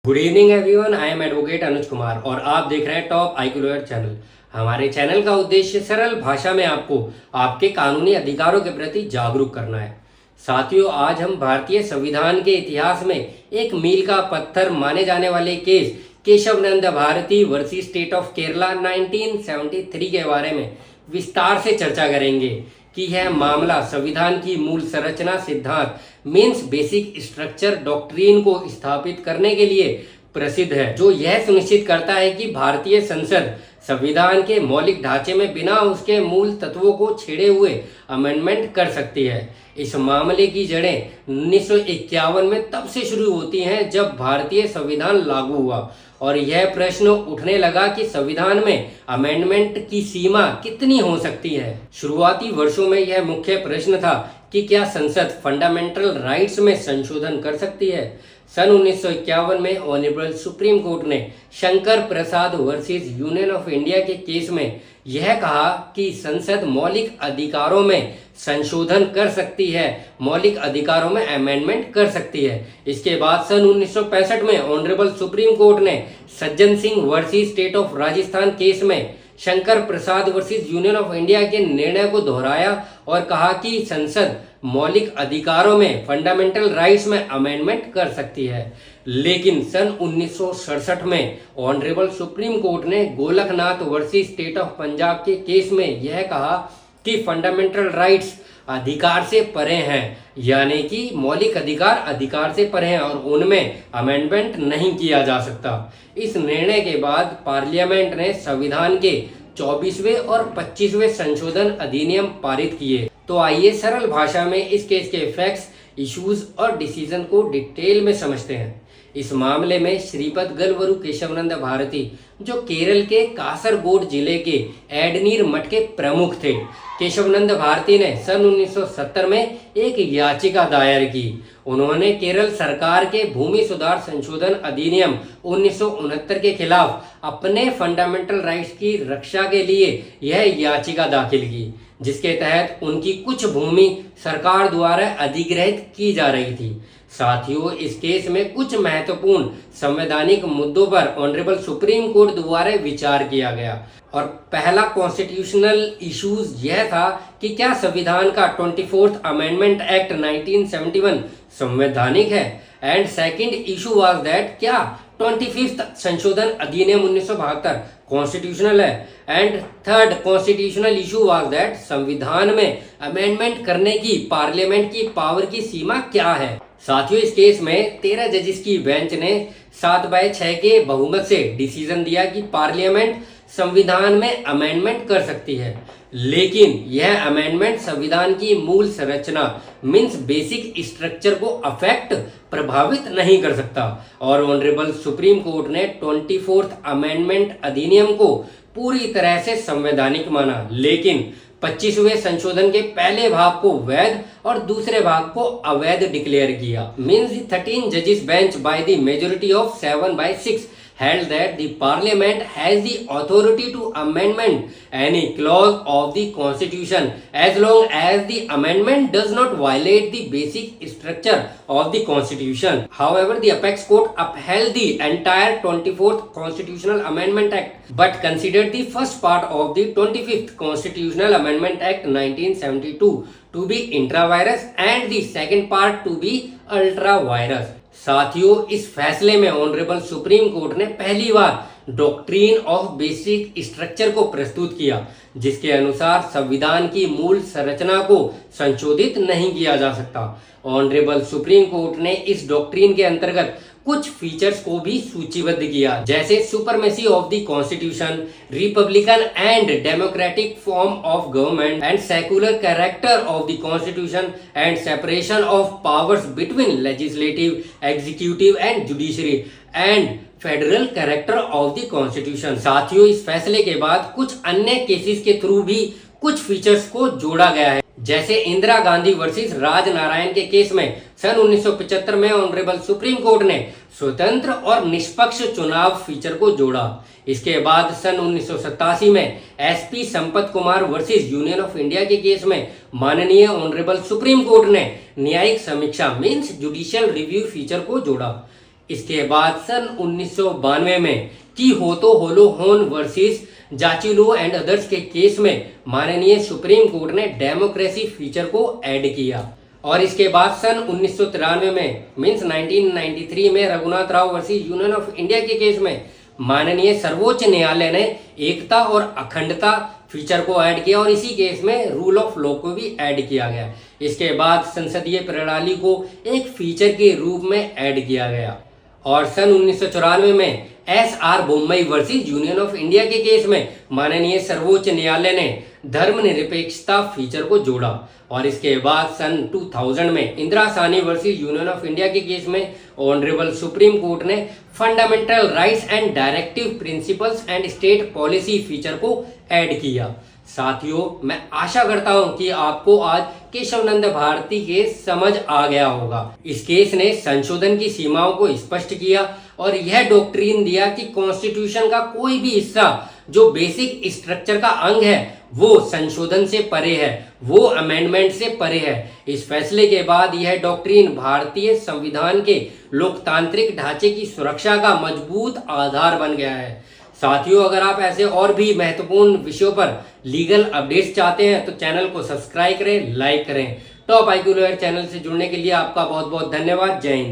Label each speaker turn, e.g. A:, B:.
A: Good evening everyone, I am advocate Anuj Kumar और आप देख रहे हैं टॉप आईक्यू लॉयर चैनल। हमारे चैनल का उद्देश्य सरल भाषा में आपको आपके कानूनी अधिकारों के प्रति जागरूक करना है। साथियों, आज हम भारतीय संविधान के इतिहास में एक मील का पत्थर माने जाने वाले case Kesavananda Bharati versus state of Kerala 1973 के बारे में विस्तार से चर्चा करेंगे कि यह मामला संविधान की मूल संरचना सिद्धांत मीन्स बेसिक स्ट्रक्चर डॉक्ट्रीन को स्थापित करने के लिए प्रसिद्ध है, जो यह सुनिश्चित करता है कि भारतीय संसद संविधान के मौलिक ढांचे में बिना उसके मूल तत्वों को छेड़े हुए अमेंडमेंट कर सकती है। इस मामले की जड़ें 1951 में तब से शुरू होती हैं जब भारतीय संविधान लागू हुआ और यह प्रश्न उठने लगा कि संविधान में अमेंडमेंट की सीमा कितनी हो सकती है। शुरुआती वर्षों में यह मुख्य प्रश्न था कि क्या संसद फंडामेंटल राइट्स में संशोधन कर सकती है। सन 1951 में ऑनरेबल सुप्रीम कोर्ट ने Shankar Prasad versus Union of India के केस में यह कहा कि संसद मौलिक अधिकारों में संशोधन कर सकती है, मौलिक अधिकारों में अमेंडमेंट कर सकती है। इसके बाद सन 1965 में ऑनरेबल सुप्रीम कोर्ट ने Sajjan Singh versus state of Rajasthan case में Shankar Prasad versus Union of India के निर्णय को दोहराया और कहा कि संसद मौलिक अधिकारों में फंडामेंटल राइट्स में अमेंडमेंट कर सकती है। लेकिन सन 1967 में ऑनरेबल सुप्रीम कोर्ट ने Golaknath versus state of Punjab के केस में यह कहा कि फंडामेंटल राइट्स अधिकार से परे हैं, यानी कि मौलिक अधिकार अधिकार से परे हैं और उनमें अमेंडमेंट नहीं किया जा सकता। इस निर्णय के बाद पार्लियामेंट ने संविधान के 24वें और 25वें संशोधन अधिनियम पारित किए। तो आइए सरल भाषा में इस केस के फैक्ट्स, इश्यूज और डिसीजन को डिटेल में समझते हैं। इस मामले में श्रीपद गलवरू केशवनंद भारती, जो केरल के कासरगोड जिले के एडनीर मठ के प्रमुख थे, केशवनंद भारती ने सन 1970 में एक याचिका दायर की। उन्होंने केरल सरकार के भूमि सुधार संशोधन अधिनियम 1969 के खिलाफ अपने फंडामेंटल राइट्स की रक्षा के लिए यह याचिका दाखिल की, जिसके तहत उनकी कुछ भूमि सरकार द्वारा अधिग्रहित की जा रही थी। साथियों, इस केस में कुछ महत्वपूर्ण संवैधानिक मुद्दों पर ऑनरेबल सुप्रीम कोर्ट द्वारा विचार किया गया और पहला कॉन्स्टिट्यूशनल इश्यूज यह था कि क्या संविधान का 24th अमेंडमेंट एक्ट 1971 संवैधानिक है, and second issue was that क्या 25th संशोधन अधिनियम 1972 कॉन्स्टिट्यूशनल है, and third constitutional issue was that संविधान में अमेंडमेंट करने की पार्लियामेंट की पावर की सीमा क्या है। साथियों, इस केस में 13 जजेस की बेंच ने 7/6 के बहुमत से डिसीजन दिया कि पार्लियामेंट संविधान में अमेंडमेंट कर सकती है, लेकिन यह अमेंडमेंट संविधान की मूल संरचना मीन्स बेसिक स्ट्रक्चर को अफेक्ट प्रभावित नहीं कर सकता। और ऑनरेबल सुप्रीम कोर्ट ने 24th अमेंडमेंट अधिनियम को पूरी तरह से संवैधानिक माना, लेकिन 25वें संशोधन के पहले भाग को वैध और दूसरे भाग को अवैध डिक्लेयर किया। मीन्स 13 जजेस bench by the majority of 7/6 held that the parliament has the authority to amendment any clause of the constitution as long as the amendment does not violate the basic structure of the constitution. However, the apex court upheld the entire 24th constitutional amendment act but considered the first part of the 25th constitutional amendment act 1972 to be intra-virus and the second part to be ultra-virus. साथियों, इस फैसले में honourable supreme court ने पहली बार doctrine of basic structure को प्रस्तुत किया, जिसके अनुसार संविधान की मूल संरचना को संशोधित नहीं किया जा सकता। ऑनरेबल सुप्रीम कोर्ट ने इस डॉक्ट्रीन के अंतर्गत कुछ फीचर्स को भी सूचीबद्ध किया, जैसे supremacy of the constitution, Republican and democratic form of government and secular character of the constitution and separation of powers between legislative, executive and judiciary and federal character of the constitution. साथियों, इस फैसले के बाद कुछ अन्य cases के through भी कुछ फीचर्स को जोड़ा गया है, जैसे इंदिरा गांधी वर्सेस राज नारायण के केस में सन 1975 में ऑनरेबल सुप्रीम कोर्ट ने स्वतंत्र और निष्पक्ष चुनाव फीचर को जोड़ा। इसके बाद सन 1987 में SP Sampat Kumar versus Union of India के केस में माननीय ऑनरेबल सुप्रीम कोर्ट ने न्यायिक समीक्षा मींस जुडिशियल रिव्यू फीचर को जोड़ा। इसके बाद सन 1992 में की होतो होलो होन वर्सेस जाचिलो एंड अदर्स के केस में माननीय सुप्रीम कोर्ट ने डेमोक्रेसी फीचर को ऐड किया। और इसके बाद सन 1993 में मीन्स 1993 में Raghunath Rao versus Union of India के केस में माननीय सर्वोच्च न्यायालय ने एकता और अखंडता फीचर को ऐड किया और इसी केस में रूल ऑफ लॉ को भी ऐड किया गया। इसके बाद संसदीय प्रणाली को एक फीचर के रूप में ऐड किया गया। और सन 1994 में SR Bommai versus Union of India के केस में माननीय सर्वोच्च न्यायालय ने धर्मनिरपेक्षता फीचर को जोड़ा। और इसके बाद सन 2000 में Indira Sahni versus Union of India के केस में ऑनरेबल सुप्रीम कोर्ट ने fundamental rights and directive principles and state policy feature को ऐड किया। साथियों, मैं आशा करता हूं कि आपको आज केशवनंद भारती केस समझ आ गया होगा। इस केस ने संशोधन की सीमाओं को स्पष्ट किया और यह डॉक्ट्रिन दिया कि कॉन्स्टिट्यूशन का कोई भी हिस्सा जो बेसिक स्ट्रक्चर का अंग है वो संशोधन से परे है, वो अमेंडमेंट से परे है। इस फैसले के बाद यह डॉक्ट्रिन भारतीय संविधान के लोकतांत्रिक ढांचे की सुरक्षा का मजबूत आधार बन गया है। साथियों, अगर आप ऐसे और भी महत्वपूर्ण विषयों पर लीगल अपडेट्स चाहते हैं तो चैनल को सब्सक्राइब करें, लाइक करें। टॉप आईक्यू लॉयर चैनल से जुड़ने के लिए आपका बहुत बहुत धन्यवाद। जय हिंद।